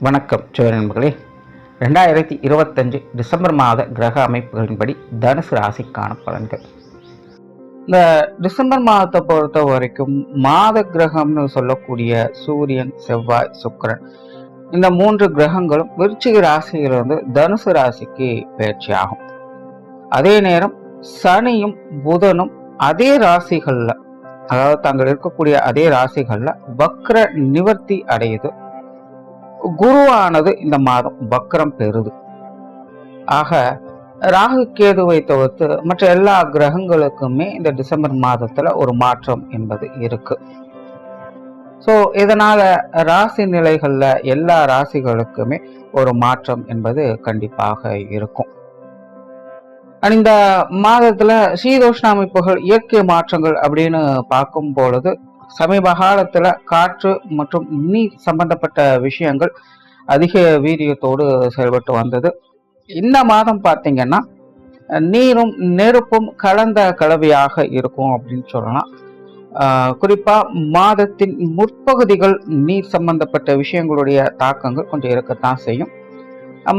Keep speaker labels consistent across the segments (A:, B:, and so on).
A: வணக்கம் நண்பர்களே. 2025 டிசம்பர் மாத கிரக அமைப்புகளின்படி தனுசு ராசிக்கான பலன்கள். இந்த டிசம்பர் மாதத்தை பொறுத்த வரைக்கும் மாத கிரகம்னு சொல்லக்கூடிய சூரியன், செவ்வாய், சுக்கிரன் இந்த 3 கிரகங்களும் விருச்சிக ராசியிலிருந்து தனுசு ராசிக்கு பயிற்சி ஆகும். அதே நேரம் சனியும் புதனும் அதே ராசிகள்ல, அதாவது தாங்கள் இருக்கக்கூடிய அதே ராசிகள்ல வக்ர நிவர்த்தி அடையுது. குருவானது இந்த மாதம் வக்ரம் பெறுது. ஆக ராகு கேதுவை தவிர்த்து மற்ற எல்லா கிரகங்களுக்குமே இந்த டிசம்பர் மாதத்துல ஒரு மாற்றம் என்பது இருக்கு. ஸோ இதனால ராசி நிலைகள்ல எல்லா ராசிகளுக்குமே ஒரு மாற்றம் என்பது கண்டிப்பாக இருக்கும். இந்த மாதத்துல சீதோஷ்ண அமைப்புகள், இயற்கை மாற்றங்கள் அப்படின்னு பார்க்கும் பொழுது சமீப காலத்துல காற்று மற்றும் நீர் சம்பந்தப்பட்ட விஷயங்கள் அதிக வீரியத்தோடு செயல்பட்டு வந்தது. இந்த மாதம் பார்த்தீங்கன்னா நீரும் நெருப்பும் கலந்த கலவையாக இருக்கும் அப்படின்னு சொல்லலாம். குறிப்பா மாதத்தின் முற்பகுதிகள் நீர் சம்பந்தப்பட்ட விஷயங்களுடைய தாக்கங்கள் கொஞ்சம் இருக்கத்தான் செய்யும்.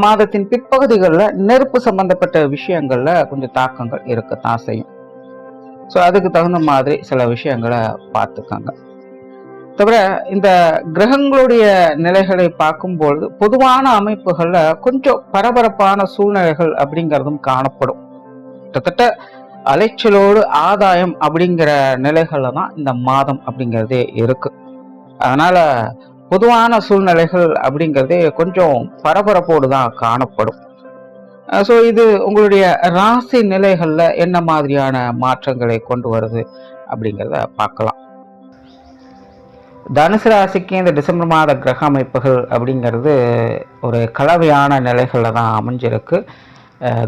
A: மாதத்தின் பிற்பகுதிகளில் நெருப்பு சம்பந்தப்பட்ட விஷயங்கள்ல கொஞ்சம் தாக்கங்கள் இருக்கத்தான் செய்யும். ஸோ அதுக்கு தகுந்த மாதிரி சில விஷயங்களை பார்த்துக்காங்க. தவிர இந்த கிரகங்களுடைய நிலைகளை பார்க்கும்பொழுது பொதுவான அமைப்புகள்ல கொஞ்சம் பரபரப்பான சூழ்நிலைகள் அப்படிங்கிறதும் காணப்படும். கிட்டத்தட்ட அலைச்சலோடு ஆதாயம் அப்படிங்கிற நிலைகள்ல தான் இந்த மாதம் அப்படிங்கிறதே இருக்கு. அதனால பொதுவான சூழ்நிலைகள் அப்படிங்கிறதே கொஞ்சம் பரபரப்போடு தான் காணப்படும். ஸோ இது உங்களுடைய ராசி நிலைகள்ல என்ன மாதிரியான மாற்றங்களை கொண்டு வருது அப்படிங்கிறத பார்க்கலாம். தனுசு ராசிக்கு இந்த டிசம்பர் மாத கிரக அமைப்புகள் அப்படிங்கிறது ஒரு கலவையான நிலைகளில் தான் அமைஞ்சிருக்கு.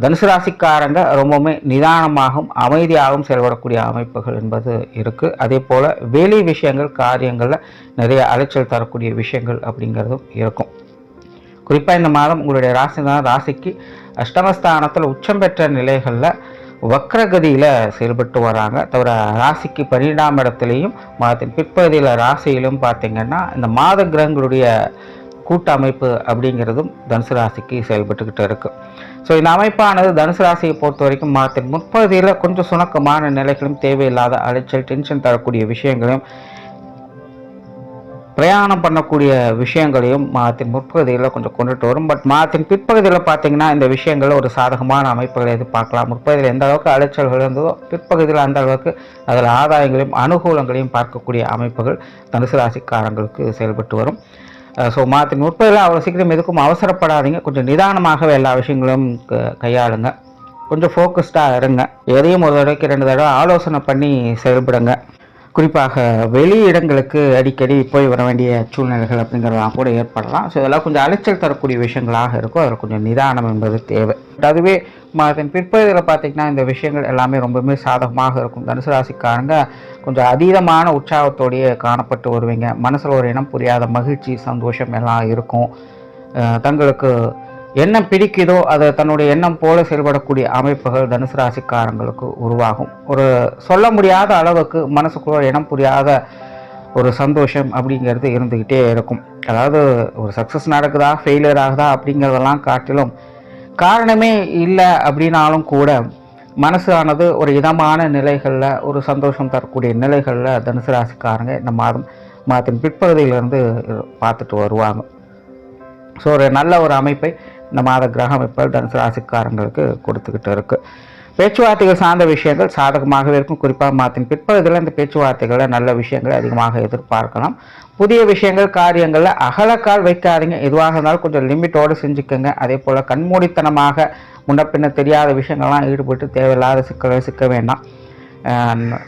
A: தனுசு ராசிக்காரங்க ரொம்பவுமே நிதானமாகவும் அமைதியாகவும் செயல்படக்கூடிய அமைப்புகள் என்பது இருக்குது. அதே போல் வெளி விஷயங்கள், காரியங்களில் நிறைய அலைச்சல் தரக்கூடிய விஷயங்கள் அப்படிங்கிறதும் இருக்கும். குறிப்பாக இந்த மாதம் உங்களுடைய ராசிக்கு அஷ்டமஸ்தானத்தில் உச்சம் பெற்ற நிலைகளில் வக்ரகதியில் செயல்பட்டு வராங்க. தவிர ராசிக்கு 12ஆம் இடத்துலையும் மாதத்தின் பிற்பகுதியில் ராசியிலும் பார்த்திங்கன்னா இந்த மாத கிரகங்களுடைய கூட்டமைப்பு அப்படிங்கிறதும் தனுசு ராசிக்கு செயல்பட்டுக்கிட்டு இருக்கு. ஸோ இந்த அமைப்பானது தனுசு ராசியை பொறுத்த வரைக்கும் மாதத்தின் முற்பகுதியில் கொஞ்சம் சுணக்கமான நிலைகளும், தேவையில்லாத அலைச்சல், டென்ஷன் தரக்கூடிய விஷயங்களையும், பிரயாணம் பண்ணக்கூடிய விஷயங்களையும் மாதத்தின் முற்பகுதியில் கொஞ்சம் கொண்டுட்டு வரும். பட் மாதத்தின் பிற்பகுதியில் பார்த்தீங்கன்னா இந்த விஷயங்கள் ஒரு சாதகமான அமைப்புகளை எதிர்பார்க்கலாம். முற்பகுதியில் எந்த அளவுக்கு அலைச்சல்கள் இருந்ததோ பிற்பகுதியில் அந்த அளவுக்கு அதில் ஆதாயங்களையும் அனுகூலங்களையும் பார்க்கக்கூடிய அமைப்புகள் தனுசு ராசிக்காரங்களுக்கு செயல்பட்டு வரும். ஸோ மாதத்தின் முற்பகுதியில் அவ்வளோ சீக்கிரம் எதுக்கும் அவசரப்படாதீங்க. கொஞ்சம் நிதானமாகவே எல்லா விஷயங்களையும் கையாளுங்க. கொஞ்சம் ஃபோக்கஸ்டாக இருங்க. எதையும் ஒரு தடவைக்கு 2 தடவை ஆலோசனை பண்ணி செயல்படுங்க. குறிப்பாக வெளி இடங்களுக்கு அடிக்கடி போய் வர வேண்டிய சூழ்நிலைகள் அப்படிங்கிறதெல்லாம் கூட ஏற்படலாம். ஸோ இதெல்லாம் கொஞ்சம் அலைச்சல் தரக்கூடிய விஷயங்களாக இருக்கும். அதில் கொஞ்சம் நிதானம் என்பது தேவை. அதுவே அதன் பிற்பகுதியில் பார்த்திங்கன்னா இந்த விஷயங்கள் எல்லாமே ரொம்பவுமே சாதகமாக இருக்கும். தனுசு ராசிக்காரங்க கொஞ்சம் அதீதமான உற்சாகத்தோடையே காணப்பட்டு வருவீங்க. மனசில் ஒரு இனம் புரியாத மகிழ்ச்சி, சந்தோஷம் எல்லாம் இருக்கும். தங்களுக்கு என்ன பிடிக்குதோ அதை தன்னுடைய எண்ணம் போல செயல்படக்கூடிய அமைப்புகள் தனுசு ராசிக்காரங்களுக்கு உருவாகும். ஒரு சொல்ல முடியாத அளவுக்கு மனசுக்குள்ள இனம் புரியாத ஒரு சந்தோஷம் அப்படிங்கிறது இருந்துக்கிட்டே இருக்கும். அதாவது ஒரு சக்ஸஸ் நடக்குதா, ஃபெயிலியர் ஆகுதா அப்படிங்கிறதெல்லாம் காட்டிலும் காரணமே இல்லை அப்படின்னாலும் கூட மனசு ஆனது ஒரு இதமான நிலைகளில், ஒரு சந்தோஷம் தரக்கூடிய நிலைகளில் தனுசு ராசிக்காரங்க இந்த மாதத்தின் பிற்பகுதியிலிருந்து பார்த்துட்டு வருவாங்க. ஸோ ஒரு நல்ல ஒரு அமைப்பை இந்த மாத கிரக அமைப்புகள் தனுசு ராசிக்காரங்களுக்கு கொடுத்துக்கிட்டு இருக்குது. பேச்சுவார்த்தைகள் சார்ந்த விஷயங்கள் சாதகமாகவே இருக்கும். குறிப்பாக மாதத்தின் பிற்பகுதியில் இந்த பேச்சுவார்த்தைகளில் நல்ல விஷயங்களை அதிகமாக எதிர்பார்க்கலாம். புதிய விஷயங்கள், காரியங்களில் அகலக்கால் வைக்காதீங்க. எதுவாக இருந்தாலும் கொஞ்சம் லிமிட்டோடு செஞ்சுக்கோங்க. அதே போல் கண்மூடித்தனமாக முன்னப்பின்ன தெரியாத விஷயங்கள்லாம் ஈடுபட்டு தேவையில்லாத சிக்கலை சிக்க வேண்டாம்.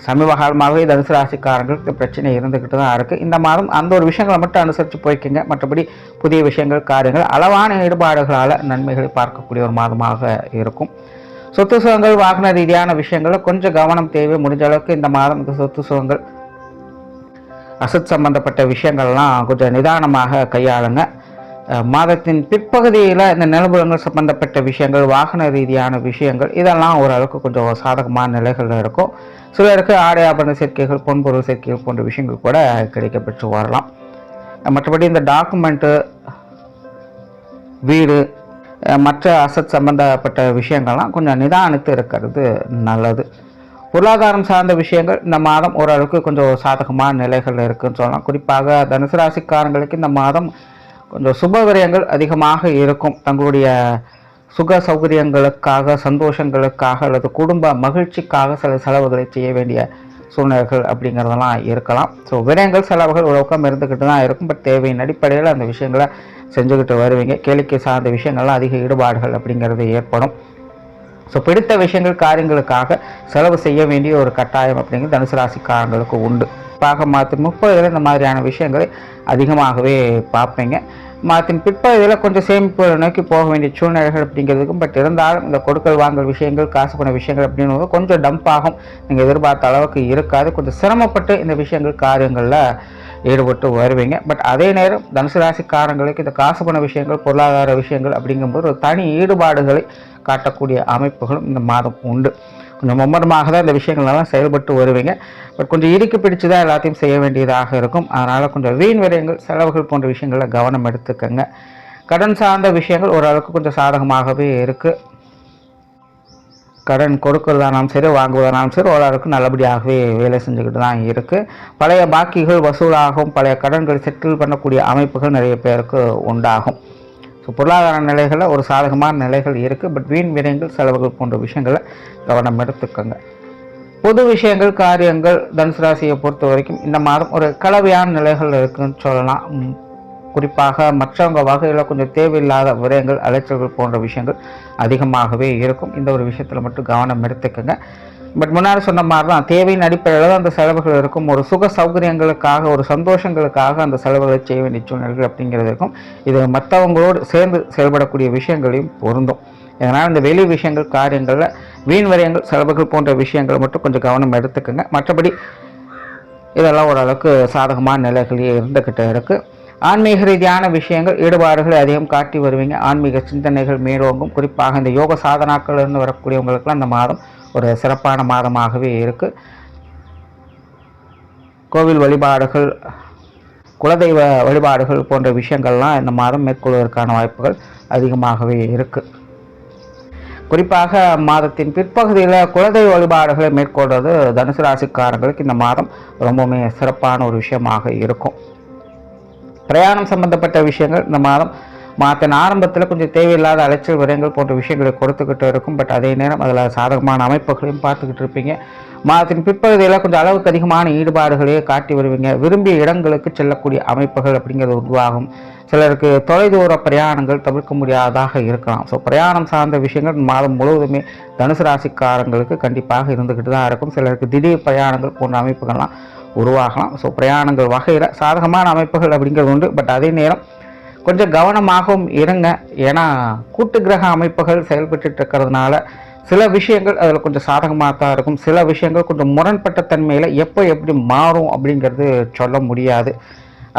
A: சமீப காலமாகவே தனுசு ராசிக்காரங்களுக்கு பிரச்சனை இருந்துக்கிட்டு தான் இருக்குது. இந்த மாதம் அந்த ஒரு விஷயங்களை மட்டும் அனுசரித்து போய்க்குங்க. மற்றபடி புதிய விஷயங்கள், காரியங்கள், அளவான ஈடுபாடுகளால் நன்மைகளை பார்க்கக்கூடிய ஒரு மாதமாக இருக்கும். சொத்து சுகங்கள், வாகன ரீதியான விஷயங்களில் கொஞ்சம் கவனம் தேவை. முடிஞ்ச அளவுக்கு இந்த மாதம் இந்த சொத்து சுகங்கள், அசத் சம்பந்தப்பட்ட விஷயங்கள்லாம் கொஞ்சம் நிதானமாக கையாளுங்க. மாதத்தின் பிற்பகுதியில் இந்த நிலபுலங்கள் சம்பந்தப்பட்ட விஷயங்கள், வாகன ரீதியான விஷயங்கள் இதெல்லாம் ஓரளவுக்கு கொஞ்சம் சாதகமான நிலைகளில் இருக்கும். சிலருக்கு ஆடை ஆபரண சேர்க்கைகள், பொன்பொருள் சேர்க்கைகள் போன்ற விஷயங்கள் கூட கிடைக்கப்பெற்று வரலாம். மற்றபடி இந்த டாக்குமெண்ட்டு, வீடு, மற்ற அசட் சம்பந்தப்பட்ட விஷயங்கள்லாம் கொஞ்சம் நிதானித்து இருக்கிறது நல்லது. பொருளாதாரம் சார்ந்த விஷயங்கள் இந்த மாதம் ஓரளவுக்கு கொஞ்சம் சாதகமான நிலைகள் இருக்குன்னு சொல்லலாம். குறிப்பாக தனுசு ராசிக்காரங்களுக்கு இந்த மாதம் கொஞ்சம் சுப விரயங்கள் அதிகமாக இருக்கும். தங்களுடைய சுக சௌகரியங்களுக்காக, சந்தோஷங்களுக்காக அல்லது குடும்ப மகிழ்ச்சிக்காக சில செலவுகளை செய்ய வேண்டிய சூழ்நிலைகள் அப்படிங்கிறதெல்லாம் இருக்கலாம். ஸோ விரயங்கள் செலவுகள் ஒரு பக்கம் இருந்துக்கிட்டு தான் இருக்கும். பட் தேவையின் அடிப்படையில் அந்த விஷயங்களை செஞ்சுக்கிட்டு வருவீங்க. கேளிக்கை சார்ந்த விஷயங்கள்லாம் அதிக ஈடுபாடுகள் அப்படிங்கிறது ஏற்படும். ஸோ பிடித்த விஷயங்கள் காரியங்களுக்காக செலவு செய்ய வேண்டிய ஒரு கட்டாயம் அப்படிங்கிறது தனுசு ராசிக்காரங்களுக்கு உண்டு. மாதத்தின் 30 இந்த மாதிரியான விஷயங்களை அதிகமாகவே பார்ப்பீங்க. மாதத்தின் பிற்பகுதியில் கொஞ்சம் சேமிப்பு நோக்கி போக வேண்டிய சூழ்நிலைகள் அப்படிங்கிறதுக்கும், பட் இருந்தாலும் இந்த கொடுக்கல் வாங்கல் விஷயங்கள், காசு பண விஷயங்கள் அப்படின்னு கொஞ்சம் டம்ப் ஆகும். நீங்கள் எதிர்பார்த்த அளவுக்கு இருக்காது. கொஞ்சம் சிரமப்பட்டு இந்த விஷயங்கள் காரியங்களில் ஈடுபட்டு வருவீங்க. பட் அதே நேரம் தனுசு ராசிக்காரங்களுக்கு இந்த காசு பண விஷயங்கள், பொருளாதார விஷயங்கள் அப்படிங்கும்போது ஒரு தனி ஈடுபாடுகளை காட்டக்கூடிய அமைப்புகளும் இந்த மாதம் உண்டு. கொஞ்சம் மும்மரமாக தான் இந்த விஷயங்கள்லாம் செயல்பட்டு வருவீங்க. பட் கொஞ்சம் இறுக்கி பிடிச்சு தான் எல்லாத்தையும் செய்ய வேண்டியதாக இருக்கும். அதனால் கொஞ்சம் வீண் விரயங்கள், செலவுகள் போன்ற விஷயங்களில் கவனம் எடுத்துக்கங்க. கடன் சார்ந்த விஷயங்கள் ஓரளவுக்கு கொஞ்சம் சாதகமாகவே இருக்குது. கடன் கொடுக்கறதானாலும் சரி, வாங்குவதானாலும் சரி, ஓரளவுக்கு நல்லபடியாகவே வேலை செஞ்சுக்கிட்டு தான் இருக்குது. பழைய பாக்கிகள் வசூலாகும், பழைய கடன்கள் செட்டில் பண்ணக்கூடிய அமைப்புகள் நிறைய பேருக்கு உண்டாகும். ஸோ பொருளாதார நிலைகளில் ஒரு சாதகமான நிலைகள் இருக்குது. பட் வீண் விரயங்கள், செலவுகள் போன்ற விஷயங்களை கவனம் எடுத்துக்கோங்க. பொது விஷயங்கள், காரியங்கள் தனுசு ராசியை பொறுத்த வரைக்கும் இந்த மாதம் ஒரு கலவையான நிலைகள் இருக்குன்னு சொல்லலாம். குறிப்பாக மற்றவங்க வகையில் கொஞ்சம் தேவையில்லாத விரயங்கள், அலைச்சல்கள் போன்ற விஷயங்கள் அதிகமாகவே இருக்கும். இந்த ஒரு விஷயத்தில் மட்டும் கவனம் எடுத்துக்கோங்க. பட் முன்னாடி சொன்ன மாதிரி தான் தேவையின் அடிப்படையில் தான் அந்த செலவுகள் இருக்கும். ஒரு சுக சௌகரியங்களுக்காக, ஒரு சந்தோஷங்களுக்காக அந்த செலவுகளை செய்ய வேண்டிய சூழ்நிலைகள் அப்படிங்கிறது இருக்கும். இது மற்றவங்களோடு சேர்ந்து செயல்படக்கூடிய விஷயங்களையும் பொருந்தும். இதனால் இந்த வெளி விஷயங்கள், காரியங்களில் வீண் விரயங்கள், செலவுகள் போன்ற விஷயங்கள் மட்டும் கொஞ்சம் கவனம் எடுத்துக்கோங்க. மற்றபடி இதெல்லாம் ஓரளவுக்கு சாதகமான நிலைகளே இருந்துக்கிட்டே இருக்குது. ஆன்மீக ரீதியான விஷயங்கள், ஈடுபாடுகளை அதிகம் காட்டி வருவீங்க. ஆன்மீக சிந்தனைகள் மேலோங்கும். குறிப்பாக இந்த யோக சாதனாக்கள் இருந்து வரக்கூடியவங்களுக்குலாம் இந்த மாதம் ஒரு சிறப்பான மாதமாகவே இருக்குது. கோவில் வழிபாடுகள், குலதெய்வ வழிபாடுகள் போன்ற விஷயங்கள்லாம் இந்த மாதம் மேற்கொள்வதற்கான வாய்ப்புகள் அதிகமாகவே இருக்குது. குறிப்பாக மாதத்தின் பிற்பகுதியில் குலதெய்வ வழிபாடுகளை மேற்கொள்வது தனுசு ராசிக்காரங்களுக்கு இந்த மாதம் ரொம்பவுமே சிறப்பான ஒரு விஷயமாக இருக்கும். பிரயாணம் சம்பந்தப்பட்ட விஷயங்கள் இந்த மாதத்தின் ஆரம்பத்தில் கொஞ்சம் தேவையில்லாத அலைச்சல் விரயங்கள் போன்ற விஷயங்களை கொடுத்துக்கிட்டு இருக்கும். பட் அதே நேரம் அதில் சாதகமான அமைப்புகளையும் பார்த்துக்கிட்டு இருப்பீங்க. மாதத்தின் பிற்பகுதியில் கொஞ்சம் அளவுக்கு அதிகமான ஈடுபாடுகளையே காட்டி வருவீங்க. விரும்பிய இடங்களுக்கு செல்லக்கூடிய அமைப்புகள் அப்படிங்கிறது உருவாகும். சிலருக்கு தொலைதூர பிரயாணங்கள் தவிர்க்க முடியாததாக இருக்கலாம். ஸோ பிரயாணம் சார்ந்த விஷயங்கள் மாதம் முழுவதுமே தனுசு ராசிக்காரங்களுக்கு கண்டிப்பாக இருந்துக்கிட்டு தான் இருக்கும். சிலருக்கு திடீர் பிரயாணங்கள் போன்ற அமைப்புகள்லாம் உருவாகலாம். ஸோ பிரயாணங்கள் வகையில் சாதகமான அமைப்புகள் அப்படிங்கிறது உண்டு. பட் அதே நேரம் கொஞ்சம் கவனமாகவும் இருங்க. ஏன்னா கூட்டு கிரக அமைப்புகள் செயல்பட்டு இருக்கிறதுனால சில விஷயங்கள் அதில் கொஞ்சம் சாதகமாக தான் இருக்கும். சில விஷயங்கள் கொஞ்சம் முரண்பட்ட தன்மையில் எப்போ எப்படி மாறும் அப்படிங்கிறது சொல்ல முடியாது.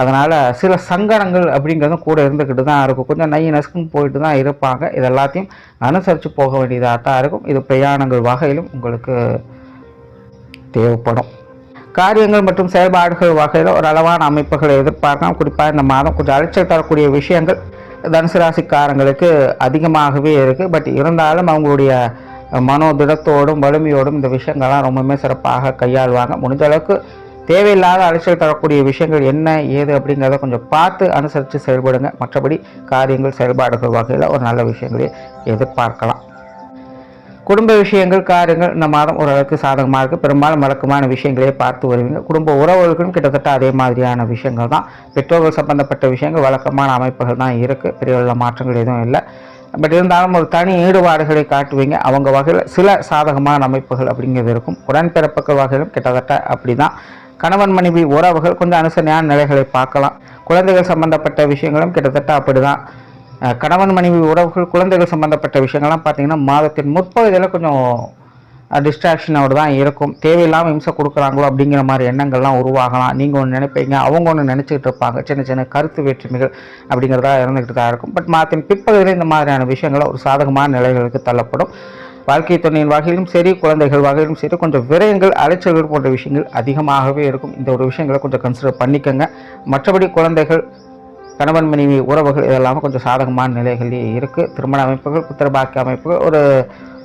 A: அதனால் சில சங்கடங்கள் அப்படிங்கிறதும் கூட இருந்துக்கிட்டு தான் இருக்கும். கொஞ்சம் நசுக்கும் போயிட்டு தான் இருப்பாங்க. இது எல்லாத்தையும் அனுசரித்து போக வேண்டியதாக தான் இருக்கும். இது பிரயாணங்கள் வகையிலும் உங்களுக்கு தேவைப்படும். காரியங்கள் மற்றும் செயல்பாடுகள் வகையில் ஒரு அளவான அமைப்புகளை எதிர்பார்க்கலாம். குறிப்பாக இந்த மாதம் கொஞ்சம் அலைச்சல் தரக்கூடிய விஷயங்கள் தனுசு ராசிக்காரங்களுக்கு அதிகமாகவே இருக்குது. பட் இருந்தாலும் அவங்களுடைய மனோதிடத்தோடும் வலிமையோடும் இந்த விஷயங்கள்லாம் ரொம்பவுமே சிறப்பாக கையாளுவாங்க. முடிஞ்ச அளவுக்கு தேவையில்லாத அலைச்சல் தரக்கூடிய விஷயங்கள் என்ன ஏது அப்படிங்கிறத கொஞ்சம் பார்த்து அனுசரித்து செயல்படுங்க. மற்றபடி காரியங்கள் செயல்பாடுகள் வகையில் ஒரு நல்ல விஷயங்களே எதிர்பார்க்கலாம். குடும்ப விஷயங்கள், காரியங்கள் இந்த மாதம் ஓரளவுக்கு சாதகமாக இருக்குது. பெரும்பாலும் வழக்கமான விஷயங்களே பார்த்து வருவீங்க. குடும்ப உறவுகளுக்கும் கிட்டத்தட்ட அதே மாதிரியான விஷயங்கள் தான். பெற்றோர்கள் சம்பந்தப்பட்ட விஷயங்கள் வழக்கமான அமைப்புகள் தான் இருக்குது. பெரிய மாற்றங்கள் எதுவும் இல்லை. பட் இருந்தாலும் ஒரு தனி ஈடுபாடுகளை காட்டுவீங்க. அவங்க வகையில் சில சாதகமான அமைப்புகள் அப்படிங்கிறது இருக்கும். உடன்பிறப்புகள் வகையிலும் கிட்டத்தட்ட அப்படி தான். கணவன் மனைவி உறவுகள் கொஞ்சம் அனுசரணையான நிலைகளை பார்க்கலாம். குழந்தைகள் சம்பந்தப்பட்ட விஷயங்களும் கிட்டத்தட்ட அப்படி தான். கணவன் மனைவி உறவுகள், குழந்தைகள் சம்பந்தப்பட்ட விஷயங்கள்லாம் பார்த்தீங்கன்னா மாதத்தின் முற்பகுதியில் கொஞ்சம் டிஸ்ட்ராக்ஷனோடு தான் இருக்கும். தேவையில்லாமல் இம்சை கொடுக்குறாங்களோ அப்படிங்கிற மாதிரி எண்ணங்கள்லாம் உருவாகலாம். நீங்கள் ஒன்று நினைப்பீங்க, அவங்க ஒன்று நினச்சிக்கிட்டு இருப்பாங்க. சின்ன சின்ன கருத்து வேற்றுமைகள் அப்படிங்கிறதா இருந்துக்கிட்டு தான் இருக்கும். பட் மாதத்தின் பிற்பகுதியில் இந்த மாதிரியான விஷயங்கள் ஒரு சாதகமான நிலைகளுக்கு தள்ளப்படும். வாழ்க்கை துணையின் வகையிலும் சரி, குழந்தைகள் வகையிலும் சரி, கொஞ்சம் விரயங்கள், அலைச்சல்கள் போன்ற விஷயங்கள் அதிகமாகவே இருக்கும். இந்த ஒரு விஷயங்களை கொஞ்சம் கன்சிடர் பண்ணிக்கோங்க. மற்றபடி குழந்தைகள் கணவன் மனைவி உறவுகள் இதெல்லாமே கொஞ்சம் சாதகமான நிலைகளே இருக்குது. திருமண அமைப்புகள், புத்திரபாக்கிய அமைப்புகள் ஒரு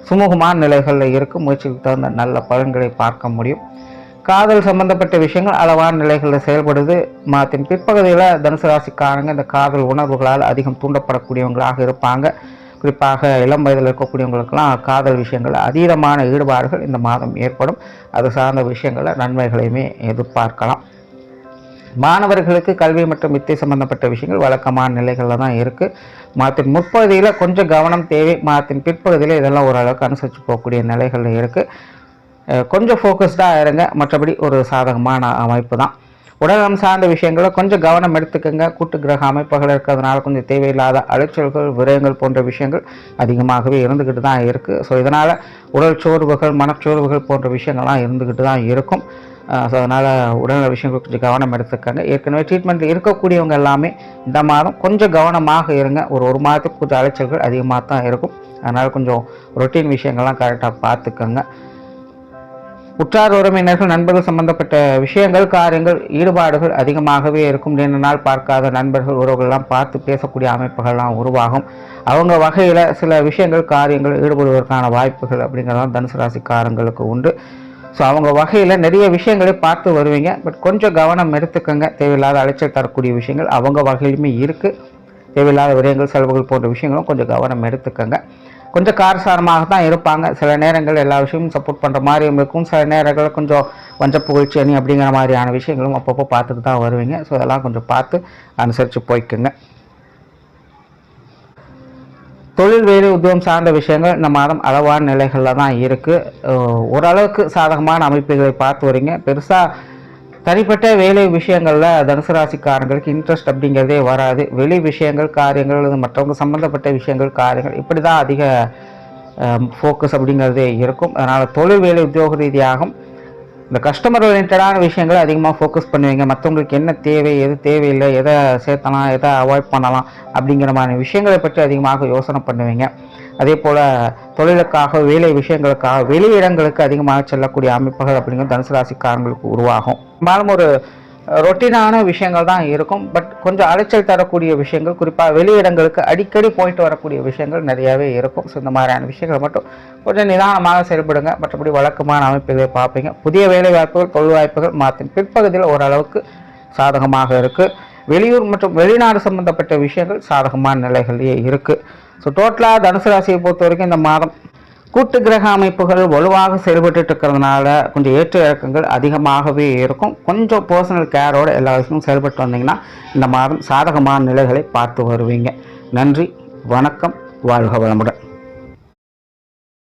A: சுமூகமான நிலைகளில் இருக்குது. முயற்சிக்கு தகுந்த நல்ல பலன்களை பார்க்க முடியும். காதல் சம்பந்தப்பட்ட விஷயங்கள் அளவான நிலைகளில் செயல்படுது. மாதத்தின் பிற்பகுதியில் தனுசு ராசிக்காரங்க இந்த காதல் உணர்வுகளால் அதிகம் தூண்டப்படக்கூடியவங்களாக இருப்பாங்க. குறிப்பாக இளம் வயதில் இருக்கக்கூடியவங்களுக்கெல்லாம் காதல் விஷயங்கள் அதீதமான ஈடுபாடுகள் இந்த மாதம் ஏற்படும். அது சார்ந்த விஷயங்களில் நன்மைகளையுமே எதிர்பார்க்கலாம். மாணவர்களுக்கு கல்வி மற்றும் வித்தை சம்பந்தப்பட்ட விஷயங்கள் வழக்கமான நிலைகளில் தான் இருக்குது. மாதத்தின் முற்பகுதியில் கொஞ்சம் கவனம் தேவை. மாதத்தின் பிற்பகுதியில் இதெல்லாம் ஓரளவுக்கு அனுசரித்து போகக்கூடிய நிலைகளில் இருக்குது. கொஞ்சம் ஃபோக்கஸ்டாக இருங்க. மற்றபடி ஒரு சாதகமான அமைப்பு தான். உடல்நலம் சார்ந்த விஷயங்களை கொஞ்சம் கவனம் எடுத்துக்கோங்க. கூட்டு கிரக அமைப்புகள் இருக்கிறதுனால கொஞ்சம் தேவையில்லாத அலைச்சல்கள், விரயங்கள் போன்ற விஷயங்கள் அதிகமாகவே இருந்துக்கிட்டு தான் இருக்குது. ஸோ இதனால் உடல் சோர்வுகள், மனச்சோர்வுகள் போன்ற விஷயங்கள்லாம் இருந்துக்கிட்டு தான் இருக்கும். ஸோ அதனால் உடல்நல விஷயங்கள் கொஞ்சம் கவனம் எடுத்துக்கோங்க. ஏற்கனவே ட்ரீட்மெண்ட் இருக்கக்கூடியவங்க எல்லாமே இந்த மாதம் கொஞ்சம் கவனமாக இருங்க. ஒரு மாதத்துக்கு கொஞ்சம் அலைச்சல்கள் அதிகமாக தான் இருக்கும். அதனால் கொஞ்சம் ரொட்டீன் விஷயங்கள்லாம் கரெக்டாக பார்த்துக்கோங்க. உற்றார் உறவினர்கள், நண்பர்கள் சம்பந்தப்பட்ட விஷயங்கள், காரியங்கள், ஈடுபாடுகள் அதிகமாகவே இருக்கும். நீண்ட நாள் பார்க்காத நண்பர்கள், உறவுகள்லாம் பார்த்து பேசக்கூடிய அமைப்புகள்லாம் உருவாகும். அவங்க வகையில் சில விஷயங்கள், காரியங்கள் ஈடுபடுவதற்கான வாய்ப்புகள் அப்படிங்கிறதான் தனுசு ராசிக்காரங்களுக்கு உண்டு. ஸோ அவங்க வகையில் நிறைய விஷயங்களை பார்த்து வருவீங்க. பட் கொஞ்சம் கவனம் எடுத்துக்கோங்க. தேவையில்லாத அலைச்சல் தரக்கூடிய விஷயங்கள் அவங்க வகையிலுமே இருக்குது. தேவையில்லாத விரயங்கள், செலவுகள் போன்ற விஷயங்களும் கொஞ்சம் கவனம் எடுத்துக்கோங்க. கொஞ்சம் காரசாரமாக தான் இருப்பாங்க. சில நேரங்கள் எல்லா விஷயமும் சப்போர்ட் பண்ணுற மாதிரியும் இருக்கும். சில நேரங்களில் கொஞ்சம் வஞ்ச புகழ்ச்சி அணி அப்படிங்கிற மாதிரியான விஷயங்களும் அப்பப்போ பார்த்துட்டு தான் வருவீங்க. ஸோ அதெல்லாம் கொஞ்சம் பார்த்து அனுசரித்து போய்க்குங்க. தொழில், வேலை, உத்தியோகம் சார்ந்த விஷயங்கள் இந்த மாதம் அளவான நிலைகளில் தான் இருக்குது. ஓரளவுக்கு சாதகமான அமைப்புகளை பார்த்து வரீங்க. பெருசாக தனிப்பட்ட வேலை விஷயங்களில் தனுசு ராசிக்காரங்களுக்கு இன்ட்ரெஸ்ட் அப்படிங்கிறதே வராது. வெளி விஷயங்கள், காரியங்கள், மற்றவங்க சம்மந்தப்பட்ட விஷயங்கள், காரியங்கள் இப்படி தான் அதிக ஃபோக்கஸ் அப்படிங்கிறதே இருக்கும். அதனால் தொழில், வேலை, உத்தியோக ரீதியாகும் இந்த கஸ்டமர் ஓரியன்டான விஷயங்களை அதிகமாக ஃபோக்கஸ் பண்ணுவீங்க. மற்றவங்களுக்கு என்ன தேவை, எது தேவையில்லை, எதை சேர்த்தலாம், எதை அவாய்ட் பண்ணலாம் அப்படிங்கிற மாதிரி விஷயங்களை பற்றி அதிகமாக யோசனை பண்ணுவீங்க. அதே போல் தொழிலுக்காக, வேலை விஷயங்களுக்காக வெளியிடங்களுக்கு அதிகமாக செல்லக்கூடிய அமைப்புகள் அப்படிங்கிற தனுசு ராசிக்காரங்களுக்கு உருவாகும். மேலும் ஒரு ரொட்டீனான விஷயங்கள் தான் இருக்கும். பட் கொஞ்சம் அலைச்சல் தரக்கூடிய விஷயங்கள், குறிப்பாக வெளியிடங்களுக்கு அடிக்கடி போயிட்டு வரக்கூடிய விஷயங்கள் நிறையாவே இருக்கும். ஸோ இந்த மாதிரியான விஷயங்கள் மட்டும் கொஞ்சம் நிதானமாக செயல்படுங்க. மற்றபடி வழக்கமான அமைப்புகளை பார்ப்பீங்க. புதிய வேலை வாய்ப்புகள், தொழில் வாய்ப்புகள் மாற்றின் பிற்பகுதியில் ஓரளவுக்கு சாதகமாக இருக்குது. வெளியூர் மற்றும் வெளிநாடு சம்பந்தப்பட்ட விஷயங்கள் சாதகமான நிலைகளிலேயே இருக்குது. ஸோ டோட்டலாக தனுசு ராசியை பொறுத்த வரைக்கும் இந்த மாதம் கூட்டு கிரக அமைப்புகள் வலுவாக செயல்பட்டு இருக்கிறதுனால கொஞ்சம் ஏற்ற இறக்கங்கள் அதிகமாகவே இருக்கும். கொஞ்சம் பர்சனல் கேரோட எல்லா விஷயமும் செயல்பட்டு வந்தீங்கன்னா இந்த மாதம் சாதகமான நிலைகளை பார்த்து வருவீங்க. நன்றி, வணக்கம், வாழ்க வளமுடன்.